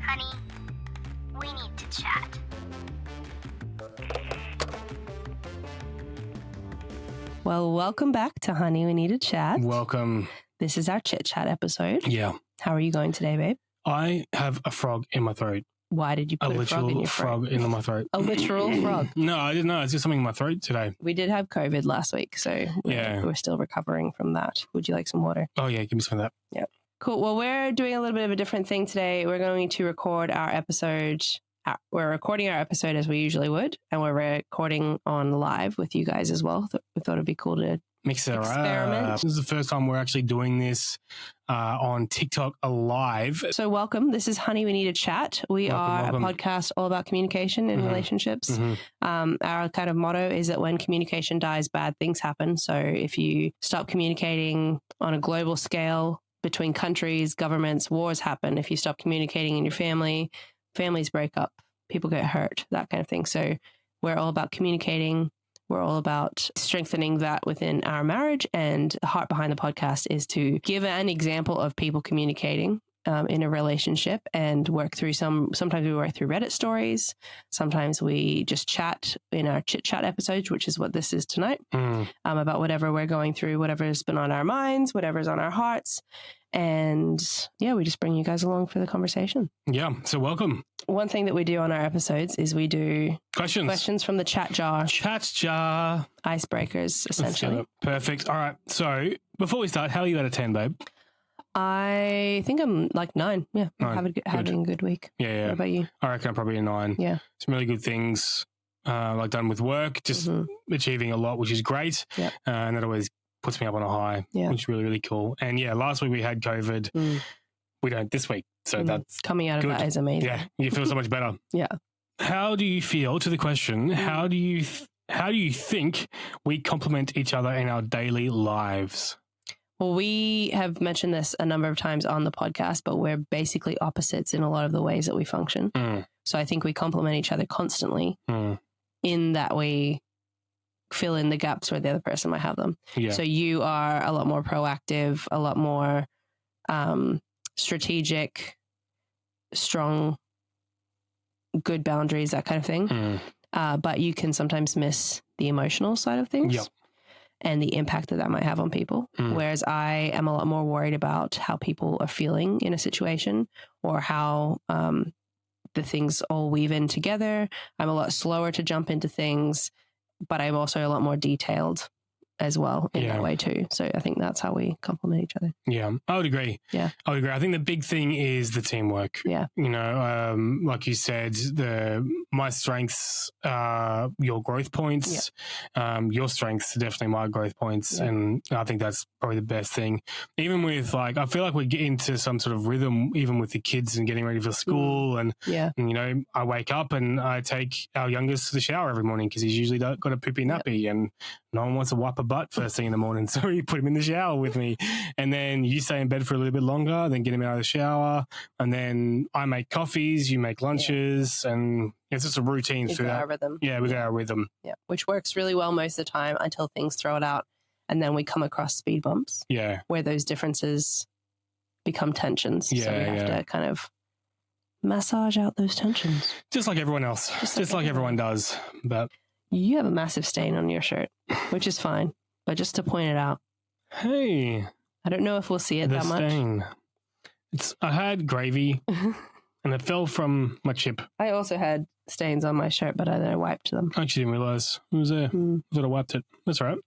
Honey, we need to chat. Well, welcome back to Honey, We Need to Chat. Welcome. This is our Chit-Chat episode. Yeah. How are you going today, babe? I have a frog in my throat. Why did you put a frog in your throat? frog in my throat. A literal frog? No, I didn't know. It's just something in my throat today. We did have COVID last week, so we're still recovering from that. Would you like some water? Oh, yeah. Give me some of that. Yeah. Cool. Well, we're doing a little bit of a different thing today. We're going to record our episode. We're recording our episode as we usually would, and we're recording on live with you guys as well. We thought it'd be cool to mix it experiment. up. This is the first time we're actually doing this on TikTok live. So welcome. This is Honey, We Need to Chat. We are a podcast all about communication and relationships. Our kind of motto is that when communication dies, bad things happen. So if you stop communicating on a global scale between countries, governments, wars happen. If you stop communicating in your family, families break up, people get hurt, that kind of thing. So we're all about communicating. We're all about strengthening that within our marriage. And the heart behind the podcast is to give an example of people communicating in a relationship and work through sometimes we work through Reddit stories. Sometimes we just chat in our Chit-Chat episodes, which is what this is tonight, about whatever we're going through, whatever's been on our minds, whatever's on our hearts. And yeah, we just bring you guys along for the conversation. Yeah. So welcome. One thing that we do on our episodes is we do questions from the chat jar. Chat jar. Icebreakers, essentially. Perfect. All right. So before we start, how are you out of 10, babe? I think I'm like 9. Yeah. 9. Having a good week. Yeah. What about you? I reckon I'm probably a 9. Yeah. Some really good things like done with work, just achieving a lot, which is great. Yep. And that always puts me up on a high, which is really, really cool. And yeah, last week we had COVID. We don't this week. So that's coming out good. Of that is amazing. Yeah. You feel so much better. Yeah. How do you feel, to the question, how do you think we complement each other in our daily lives? Well, we have mentioned this a number of times on the podcast, but we're basically opposites in a lot of the ways that we function. So I think we complement each other constantly in that we fill in the gaps where the other person might have them. Yeah. So you are a lot more proactive, a lot more strategic, strong, good boundaries, that kind of thing. But you can sometimes miss the emotional side of things. Yep. And the impact that might have on people. Whereas I am a lot more worried about how people are feeling in a situation or how the things all weave in together. I'm a lot slower to jump into things, but I'm also a lot more detailed as well in that way too. So I think that's how we complement each other. Yeah, I would agree. Yeah, I would agree. I think the big thing is the teamwork. Yeah, you know, like you said, my strengths are your growth points. Yeah. Your strengths are definitely my growth points, and I think that's probably the best thing. Even with I feel like we get into some sort of rhythm, even with the kids and getting ready for school, and you know, I wake up and I take our youngest to the shower every morning because he's usually got a poopy nappy, and no one wants to wipe a butt first thing in the morning. So you put him in the shower with me. And then you stay in bed for a little bit longer, then get him out of the shower. And then I make coffees, you make lunches. And it's just a routine through that. Our rhythm. Yeah, we got our rhythm. Yeah, which works really well most of the time until things throw it out. And then we come across speed bumps. Yeah. Where those differences become tensions. Yeah, so we have to kind of massage out those tensions. Just like everyone else. Just like everyone does. But you have a massive stain on your shirt, which is fine. But just to point it out. Hey. I don't know if we'll see it that much. I had gravy and it fell from my chip. I also had stains on my shirt, but then I wiped them. I actually didn't realize it was there. I thought I wiped it. That's all right.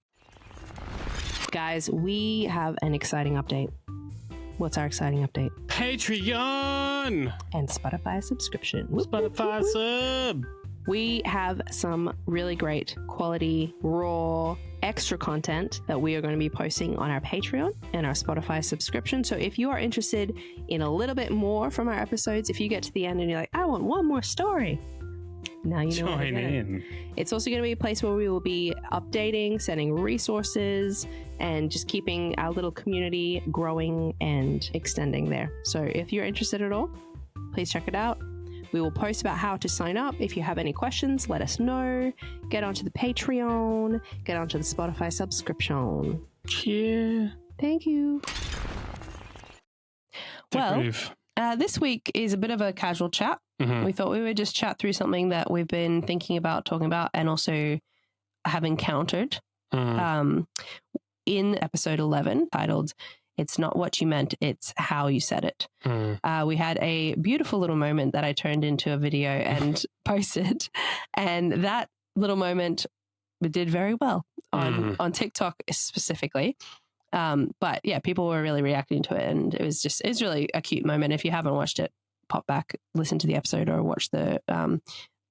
Guys, we have an exciting update. What's our exciting update? Patreon! And Spotify subscription. Spotify sub! We have some really great quality, raw, extra content that we are going to be posting on our Patreon and our Spotify subscription. So if you are interested in a little bit more from our episodes, if you get to the end and you're like, I want one more story, now you know. Join in. It's also going to be a place where we will be updating, sending resources, and just keeping our little community growing and extending there. So if you're interested at all, please check it out. We will post about how to sign up. If you have any questions, let us know. Get onto the Patreon. Get onto the Spotify subscription. Yeah. Thank you. Decorative. Well, this week is a bit of a casual chat. Mm-hmm. We thought we would just chat through something that we've been thinking about, talking about, and also have encountered in episode 11 titled "It's Not What You Meant, It's How You Said It." We had a beautiful little moment that I turned into a video and posted, and that little moment did very well on TikTok specifically. But yeah, people were really reacting to it, and it's really a cute moment. If you haven't watched it, pop back, listen to the episode, or watch the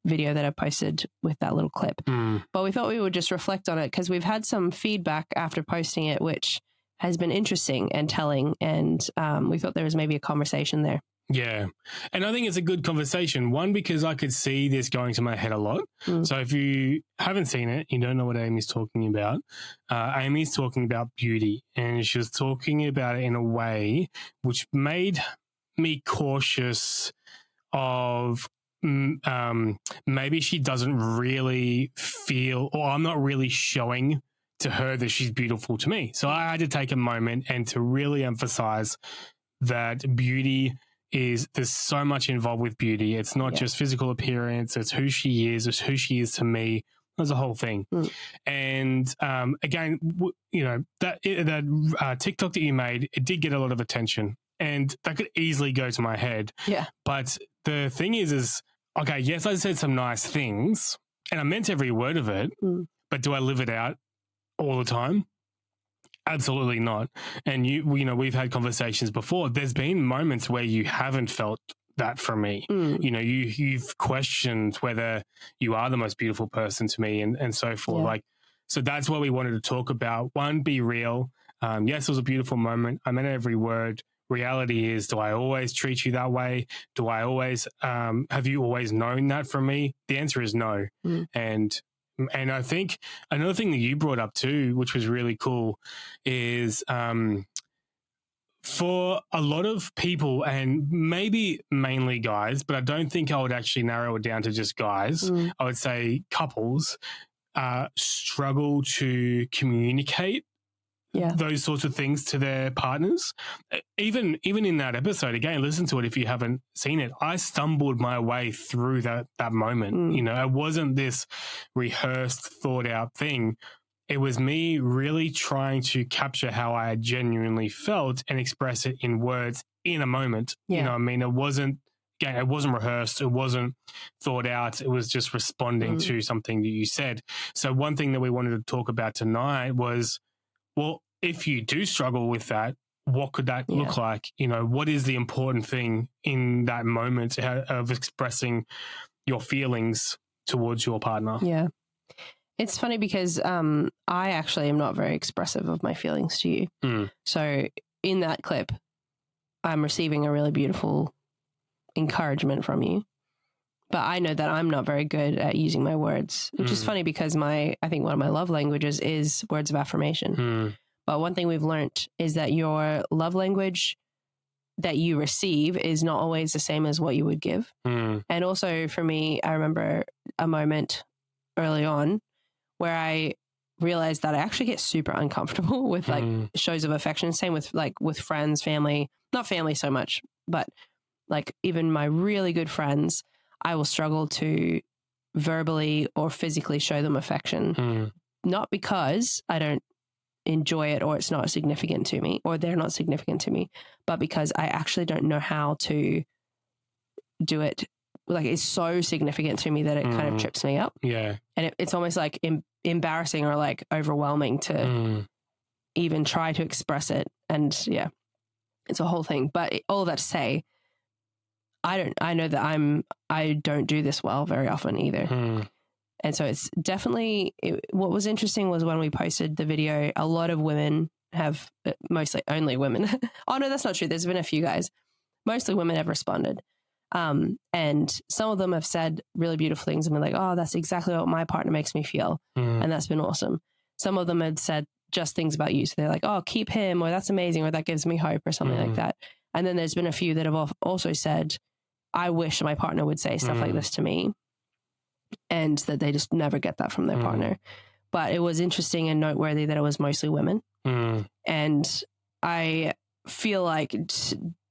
video that I posted with that little clip. But we thought we would just reflect on it because we've had some feedback after posting it, which has been interesting and telling, and we thought there was maybe a conversation there. Yeah. And I think it's a good conversation. One, because I could see this going to my head a lot. So if you haven't seen it, you don't know what Amy's talking about. Amy's talking about beauty, and she was talking about it in a way which made me cautious of maybe she doesn't really feel, or I'm not really showing to her that she's beautiful to me. So I had to take a moment and to really emphasize that beauty there's so much involved with beauty. It's not just physical appearance. It's who she is. It's who she is to me. There's a whole thing. And again, that TikTok that you made, it did get a lot of attention, and that could easily go to my head. Yeah. But the thing is okay, yes, I said some nice things, and I meant every word of it, but do I live it out all the time? Absolutely not. And we've had conversations before. There's been moments where you haven't felt that from me. You've questioned whether you are the most beautiful person to me, and so forth. So that's what we wanted to talk about. One, be real. Yes, it was a beautiful moment. I meant every word. Reality is, do I always treat you that way? Do I always have you always known that from me? The answer is no. And I think another thing that you brought up too, which was really cool, is for a lot of people, and maybe mainly guys, but I don't think I would actually narrow it down to just guys. I would say couples struggle to communicate those sorts of things to their partners. Even in that episode, again, listen to it if you haven't seen it. I stumbled my way through that moment. It wasn't this rehearsed, thought out thing. It was me really trying to capture how I genuinely felt and express it in words in a moment. It wasn't rehearsed. It wasn't thought out. It was just responding to something that you said. So one thing that we wanted to talk about tonight was, well, if you do struggle with that, what could that look like? What is the important thing in that moment of expressing your feelings towards your partner? Yeah. It's funny because I actually am not very expressive of my feelings to you. So in that clip, I'm receiving a really beautiful encouragement from you. But I know that I'm not very good at using my words, which is funny because I think one of my love languages is words of affirmation. But one thing we've learned is that your love language that you receive is not always the same as what you would give. And also for me, I remember a moment early on where I realized that I actually get super uncomfortable with like shows of affection. Same with friends, family, not family so much, but like even my really good friends, I will struggle to verbally or physically show them affection. Not because I don't enjoy it or it's not significant to me or they're not significant to me, but because I actually don't know how to do it. Like it's so significant to me that it kind of trips me up. Yeah. And it's almost like embarrassing or like overwhelming to even try to express it. And yeah, it's a whole thing. But all of that to say, I know that I don't do this well very often either. And so it's definitely, what was interesting was when we posted the video, a lot of women have, mostly only women. Oh no, that's not true. There's been a few guys. Mostly women have responded. And some of them have said really beautiful things and been like, oh, that's exactly what my partner makes me feel. And that's been awesome. Some of them had said just things about you. So they're like, oh, keep him, or that's amazing, or that gives me hope, or something like that. And then there's been a few that have also said, I wish my partner would say stuff like this to me. And that they just never get that from their partner. But it was interesting and noteworthy that it was mostly women. And I feel like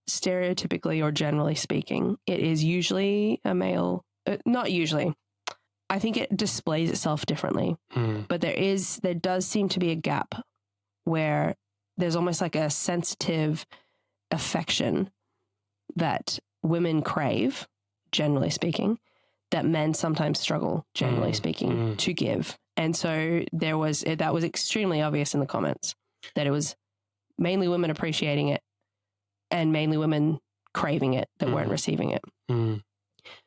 stereotypically or generally speaking, it is usually a male, not usually. I think it displays itself differently, but there does seem to be a gap where there's almost like a sensitive affection that women crave, generally speaking, that men sometimes struggle, generally speaking, to give. And so that was extremely obvious in the comments, that it was mainly women appreciating it and mainly women craving it that weren't receiving it.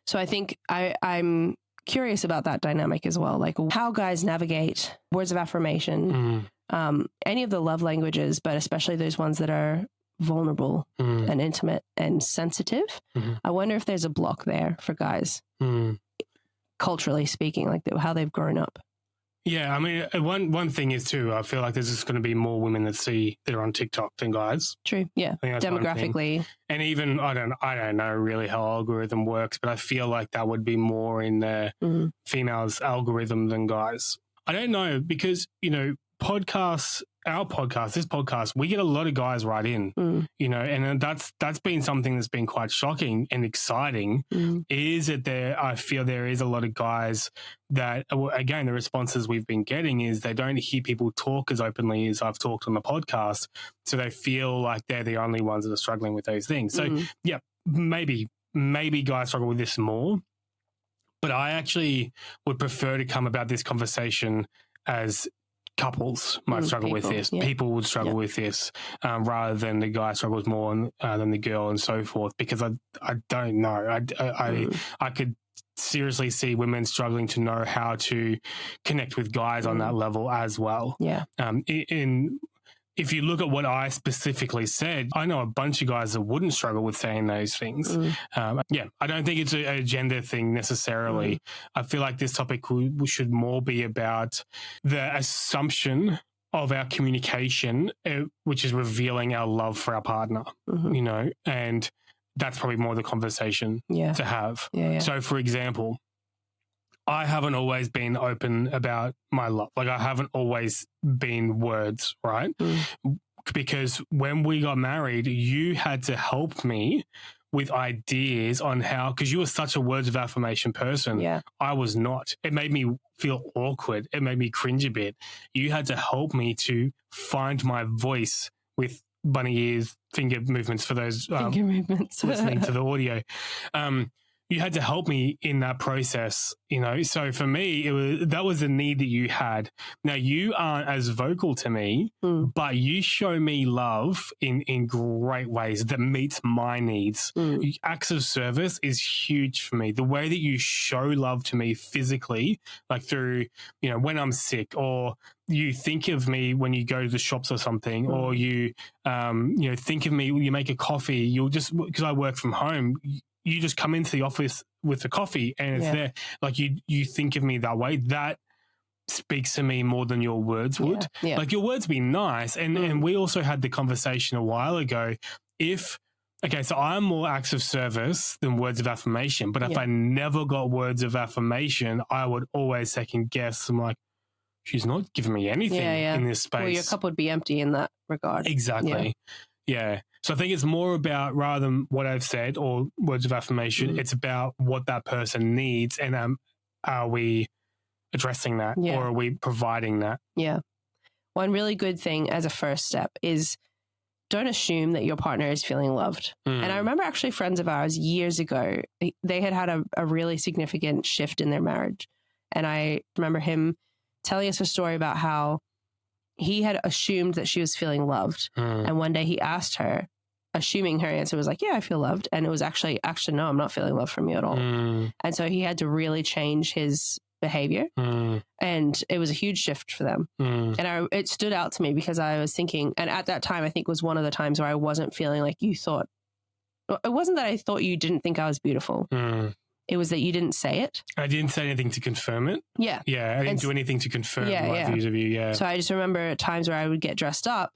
So I think I'm curious about that dynamic as well, like how guys navigate words of affirmation, any of the love languages, but especially those ones that are vulnerable and intimate and sensitive. I wonder if there's a block there for guys, culturally speaking, like how they've grown up. Yeah, I mean, one thing is too, I feel like there's just going to be more women that are on TikTok than guys. True. Yeah. Demographically. And even, I don't know really how algorithm works, but I feel like that would be more in the females' algorithm than guys. I don't know, because, you know, this podcast, we get a lot of guys right in, you know, and that's been something that's been quite shocking and exciting, is that I feel there is a lot of guys that, again, the responses we've been getting is they don't hear people talk as openly as I've talked on the podcast, so they feel like they're the only ones that are struggling with those things. So, yeah, maybe guys struggle with this more, but I actually would prefer to come about this conversation as couples might struggle with this. Yeah. People would struggle with this rather than the guy struggles more than the girl and so forth, because I don't know. I could seriously see women struggling to know how to connect with guys on that level as well. Yeah. If you look at what I specifically said, I know a bunch of guys that wouldn't struggle with saying those things. Yeah, I don't think it's a gender thing necessarily. I feel like this topic should more be about the assumption of our communication, which is revealing our love for our partner, you know, and that's probably more the conversation to have. So, for example, I haven't always been open about my love. Like, I haven't always been words, right? Because when we got married, you had to help me with ideas on how, because you were such a words of affirmation person. Yeah. I was not. It made me feel awkward. It made me cringe a bit. You had to help me to find my voice with bunny ears, finger movements for those listening to the audio. You had to help me in that process, you know. So for me, that was the need that you had. Now, you aren't as vocal to me, but you show me love in great ways that meets my needs. Acts of service is huge for me. The way that you show love to me physically, like through, you know, when I'm sick, or you think of me when you go to the shops or something, or you know, think of me when you make a coffee. You'll just, because I work from home, you just come into the office with the coffee and it's there. Like, you think of me that way. That speaks to me more than your words would. Like, your words be nice. And we also had the conversation a while ago. So I'm more acts of service than words of affirmation. But if I never got words of affirmation, I would always second guess. I'm like, she's not giving me anything in this space. Well, your cup would be empty in that regard. Exactly. Yeah. So I think it's more about, rather than what I've said or words of affirmation, it's about what that person needs, and are we addressing that, or are we providing that? Yeah. One really good thing as a first step is, don't assume that your partner is feeling loved. And I remember actually friends of ours years ago, they had a really significant shift in their marriage. And I remember him telling us a story about how he had assumed that she was feeling loved. And one day he asked her, assuming her answer was like, yeah, I feel loved. And it was actually, no, I'm not feeling love from you at all. And so he had to really change his behavior. And it was a huge shift for them. And it stood out to me because I was thinking, and at that time, I think was one of the times where I wasn't feeling like you thought, it wasn't that I thought you didn't think I was beautiful. It was that you didn't say it. I didn't say anything to confirm it. Yeah. I didn't do anything to confirm my views of you. So I just remember times where I would get dressed up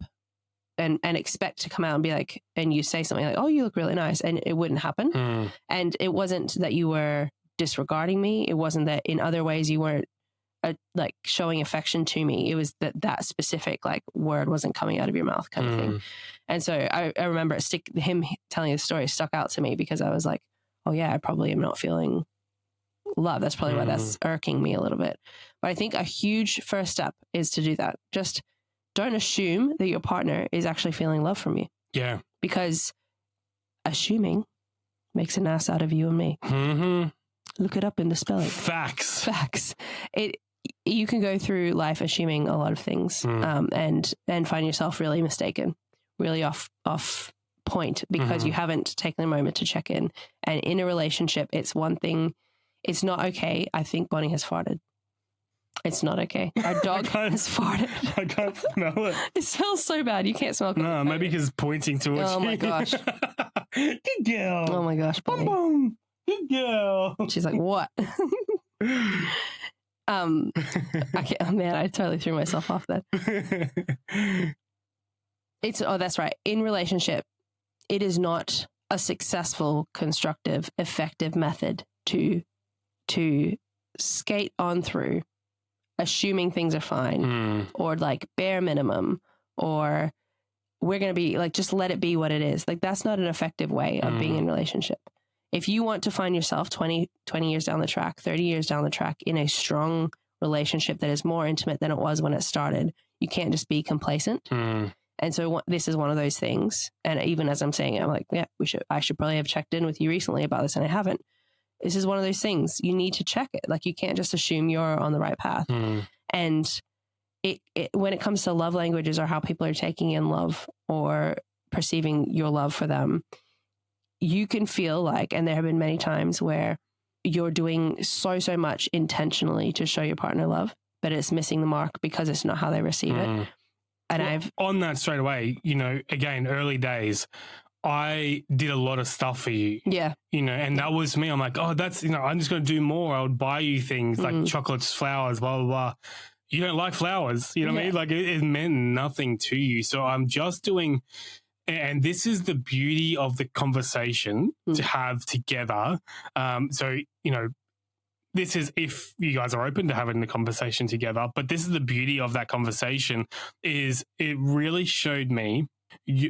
and expect to come out and be like, and you say something like, oh, you look really nice. And it wouldn't happen. And it wasn't that you were disregarding me. It wasn't that in other ways you weren't like showing affection to me. It was that specific like word wasn't coming out of your mouth kind of thing. And so I remember him telling the story stuck out to me because I was like, oh yeah, I probably am not feeling love. That's probably why that's irking me a little bit. But I think a huge first step is to do that. Just don't assume that your partner is actually feeling love from you. Yeah. Because assuming makes an ass out of you and me. Look it up in the spelling. Facts. You can go through life assuming a lot of things and find yourself really mistaken, really off point because you haven't taken a moment to check in. And in a relationship, it's one thing. It's not okay. I think Bonnie has farted. It's not okay. Our dog has farted. I can't smell it. It smells so bad. You can't smell it. No, maybe because it's pointing towards you. Oh my gosh. Good girl. Oh my gosh, Bonnie. Boom. Good girl. She's like, what? I can't, oh man, I totally threw myself off then. That's right. In relationship, it is not a successful, constructive, effective method to skate on through assuming things are fine or like bare minimum or we're going to be like, just let it be what it is. Like that's not an effective way of being in a relationship. If you want to find yourself 20 years down the track, 30 years down the track in a strong relationship that is more intimate than it was when it started, you can't just be complacent. And so this is one of those things. And even as I'm saying it, I'm like, yeah, I should probably have checked in with you recently about this and I haven't. This is one of those things you need to check it. Like you can't just assume you're on the right path. And it when it comes to love languages or how people are taking in love or perceiving your love for them, you can feel like, and there have been many times where you're doing so much intentionally to show your partner love, but it's missing the mark because it's not how they receive it. And on that straight away, again, early days, I did a lot of stuff for you. Yeah. And that was me. I'm like, oh, that's, I'm just going to do more. I would buy you things like chocolates, flowers, blah, blah, blah. You don't like flowers. You know what I mean? Like it meant nothing to you. So I'm just doing, and this is the beauty of the conversation to have together. So, this is if you guys are open to having the conversation together, but this is the beauty of that conversation is it really showed me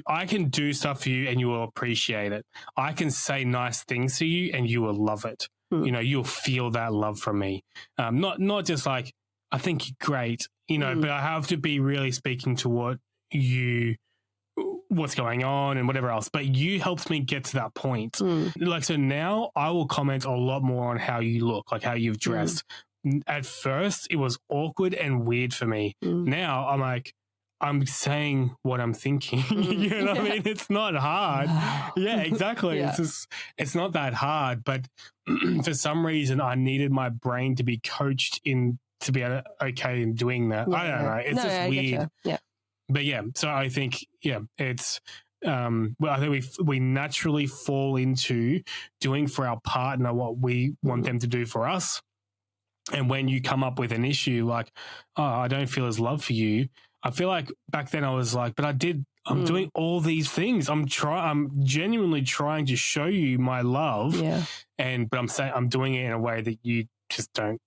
I can do stuff for you and you will appreciate it. I can say nice things to you and you will love it. You'll feel that love from me. Not just like, I think you're great, but I have to be really speaking to what's going on and whatever else. But you helped me get to that point. Like, so now I will comment a lot more on how you look, like how you've dressed. At first, it was awkward and weird for me. Now I'm like, I'm saying what I'm thinking. You know what I mean? It's not hard. Yeah, exactly. Yeah. It's not that hard. But for some reason, I needed my brain to be coached in to be okay in doing that. I don't know. It's just weird. Yeah. But yeah, so I think, it's, I think we naturally fall into doing for our partner what we want them to do for us. And when you come up with an issue like, oh, I don't feel as love for you, I feel like back then I was like, but I'm doing all these things. I'm genuinely trying to show you my love. Yeah. But I'm saying I'm doing it in a way that you just don't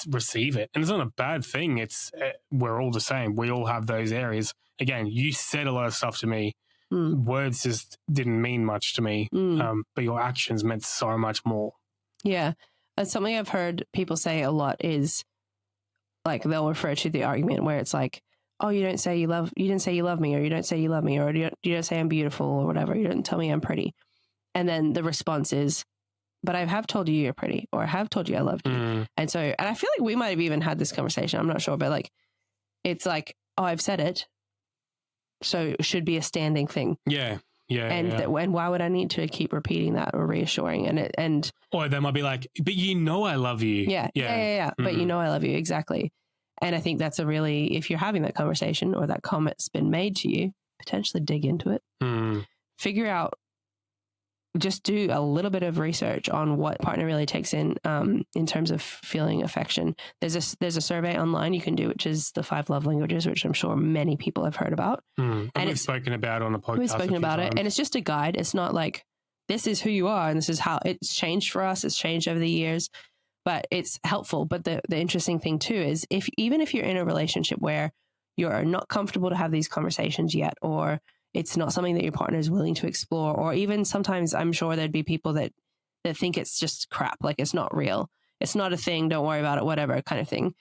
receive it. And it's not a bad thing. It's we're all the same. We all have those areas. Again, you said a lot of stuff to me. Words just didn't mean much to me. But your actions meant so much more. Yeah. And something I've heard people say a lot is like they'll refer to the argument where it's like, oh, you didn't say you love me, or you don't say you love me, or you don't say I'm beautiful or whatever. You don't tell me I'm pretty. And then the response is, but I have told you you're pretty, or I have told you I loved you. And I feel like we might have even had this conversation. I'm not sure, but like, it's like, oh, I've said it. So it should be a standing thing. Yeah. Yeah. And why would I need to keep repeating that or reassuring? Or they might be like, but I love you. Yeah. But I love you. Exactly. And I think that's if you're having that conversation or that comment's been made to you, potentially dig into it, figure out, just do a little bit of research on what partner really takes in terms of feeling affection. There's a survey online you can do, which is the 5 love languages, which I'm sure many people have heard about. And we've spoken about on the podcast. We've spoken about it. And it's just a guide. It's not like, this is who you are and this is how it's changed for us. It's changed over the years. but it's helpful. But the interesting thing too is even if you're in a relationship where you're not comfortable to have these conversations yet, or it's not something that your partner is willing to explore, or even sometimes I'm sure there'd be people that think it's just crap, like it's not real, it's not a thing, don't worry about it, whatever kind of thing.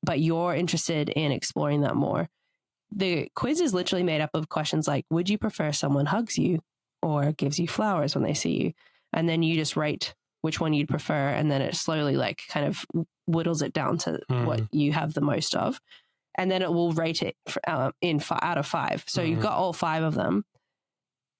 But you're interested in exploring that more. The quiz is literally made up of questions like, would you prefer someone hugs you or gives you flowers when they see you? And then you just rate which one you'd prefer. And then it slowly like kind of whittles it down to what you have the most of. And then it will rate it out of 5. So you've got all 5 of them.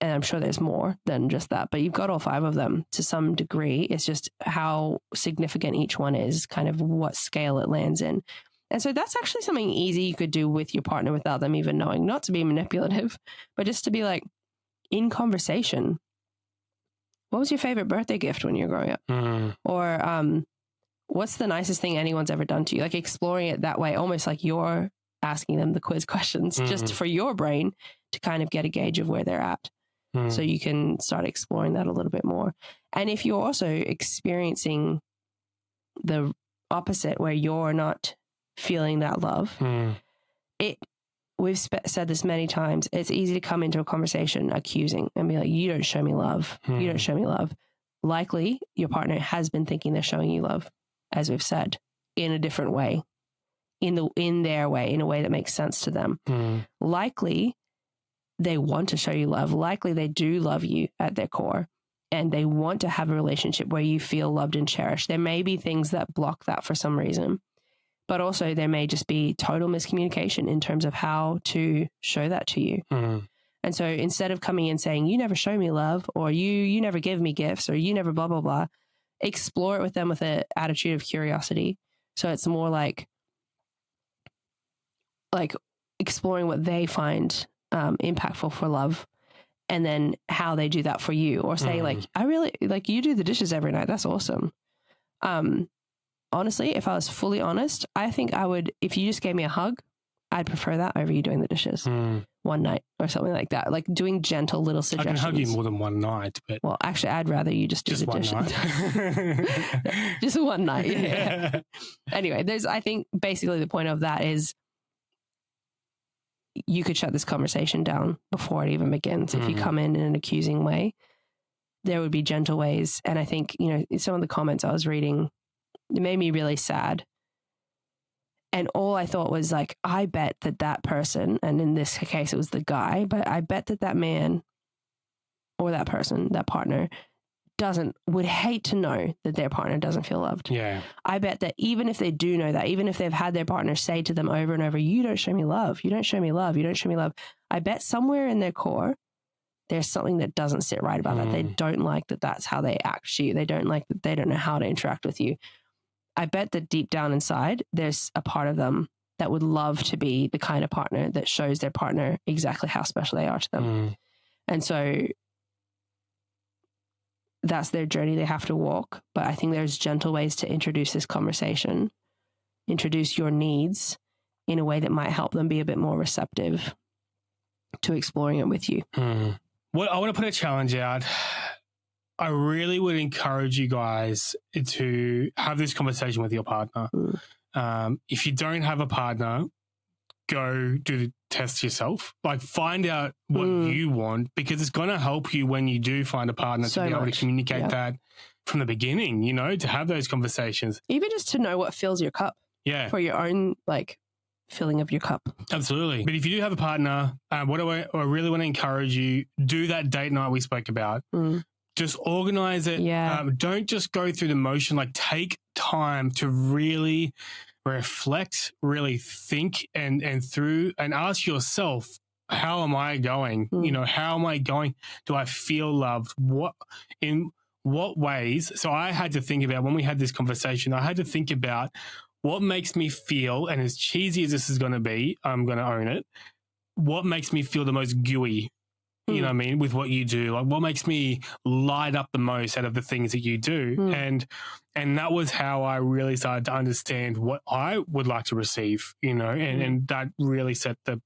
And I'm sure there's more than just that, but you've got all 5 of them to some degree. It's just how significant each one is, kind of what scale it lands in. And so that's actually something easy you could do with your partner without them even knowing, not to be manipulative, but just to be like, in conversation, what was your favorite birthday gift when you were growing up? Or what's the nicest thing anyone's ever done to you? Like exploring it that way, almost like you're asking them the quiz questions just for your brain to kind of get a gauge of where they're at. So you can start exploring that a little bit more. And if you're also experiencing the opposite, where you're not feeling that love, we've said this many times, it's easy to come into a conversation accusing and be like, you don't show me love. You don't show me love. Likely your partner has been thinking they're showing you love, as we've said, in a different way, in their way, in a way that makes sense to them. Likely they want to show you love. Likely they do love you at their core, and they want to have a relationship where you feel loved and cherished. There may be things that block that for some reason, but also there may just be total miscommunication in terms of how to show that to you. And so instead of coming in saying, you never show me love, or you never give me gifts, or you never blah, blah, blah, explore it with them with an attitude of curiosity. So it's more like exploring what they find impactful for love, and then how they do that for you. Or say like, I really like you do the dishes every night. That's awesome. Honestly, if I was fully honest, I think I would, if you just gave me a hug, I'd prefer that over you doing the dishes one night or something like that. Like doing gentle little suggestions. I can hug you more than one night, but well, actually, I'd rather you just do the dishes. Night. Just one night. Yeah. Anyway, I think basically the point of that is you could shut this conversation down before it even begins. If you come in an accusing way, there would be gentle ways. And I think, some of the comments I was reading, it made me really sad. And all I thought was like, I bet that person, and in this case it was the guy, but I bet that man or that person, that partner, would hate to know that their partner doesn't feel loved. Yeah. I bet that even if they do know that, even if they've had their partner say to them over and over, you don't show me love, you don't show me love, you don't show me love, I bet somewhere in their core, there's something that doesn't sit right about that. They don't like that that's how they act to you. They don't like that they don't know how to interact with you. I bet that deep down inside, there's a part of them that would love to be the kind of partner that shows their partner exactly how special they are to them. And so that's their journey they have to walk. But I think there's gentle ways to introduce this conversation, introduce your needs in a way that might help them be a bit more receptive to exploring it with you. Well, I want to put a challenge out. I really would encourage you guys to have this conversation with your partner. If you don't have a partner, go do the test yourself. Like find out what you want, because it's going to help you when you do find a partner to be able to communicate that from the beginning, to have those conversations. Even just to know what fills your cup. Yeah. For your own filling of your cup. Absolutely. But if you do have a partner, what I really want to encourage you, do that date night we spoke about. Just organize it. Yeah. Don't just go through the motion. Take time to really reflect, really think and through and ask yourself, how am I going? How am I going? Do I feel loved? In what ways? So I had to think about, when we had this conversation, I had to think about what makes me feel, and as cheesy as this is going to be, I'm going to own it, what makes me feel the most gooey? You know what I mean? With what you do, what makes me light up the most out of the things that you do. And that was how I really started to understand what I would like to receive, and that really set the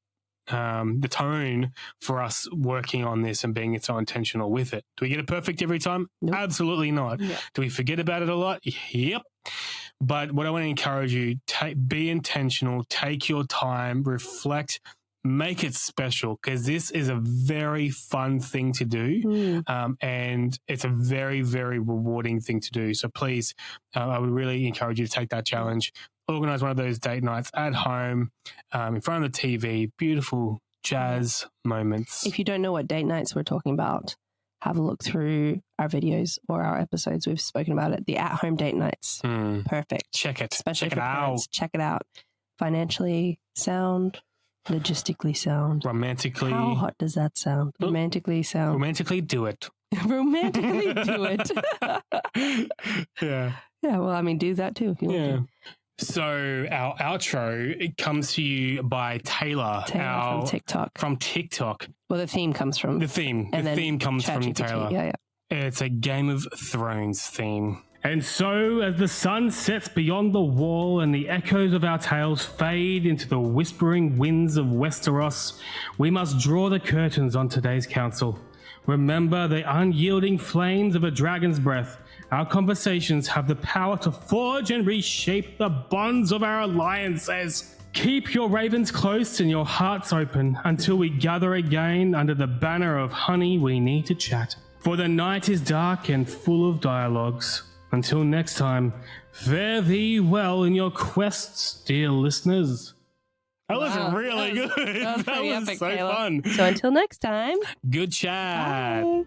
tone for us working on this and being so intentional with it. Do we get it perfect every time? Nope. Absolutely not. Yeah. Do we forget about it a lot? Yep. But what I want to encourage you, be intentional, take your time, reflect, make it special, because this is a very fun thing to do, and it's a very, very rewarding thing to do. So please, I would really encourage you to take that challenge, organize one of those date nights at home, in front of the TV, beautiful jazz moments. If you don't know what date nights we're talking about, have a look through our videos or our episodes. We've spoken about it. The at-home date nights. Perfect. Check it. Especially Check for it parents. out. Check it out. Financially sound, logistically sound. Romantically. How hot does that sound? Romantically sound. Romantically do it. Romantically do it. Yeah. Yeah, well, I mean, do that too if you want to. So our outro, it comes to you by Taylor from TikTok. From TikTok. Well, the theme comes from The theme comes from ChatGPT. Taylor. Yeah. It's a Game of Thrones theme. And so, as the sun sets beyond the wall and the echoes of our tales fade into the whispering winds of Westeros, we must draw the curtains on today's council. Remember the unyielding flames of a dragon's breath. Our conversations have the power to forge and reshape the bonds of our alliances. Keep your ravens close and your hearts open until we gather again under the banner of Honey, We Need to Chat. For the night is dark and full of dialogues. Until next time, fare thee well in your quests, dear listeners. That was really good. That was pretty epic, so Taylor. fun. So until next time. Good chat. Bye.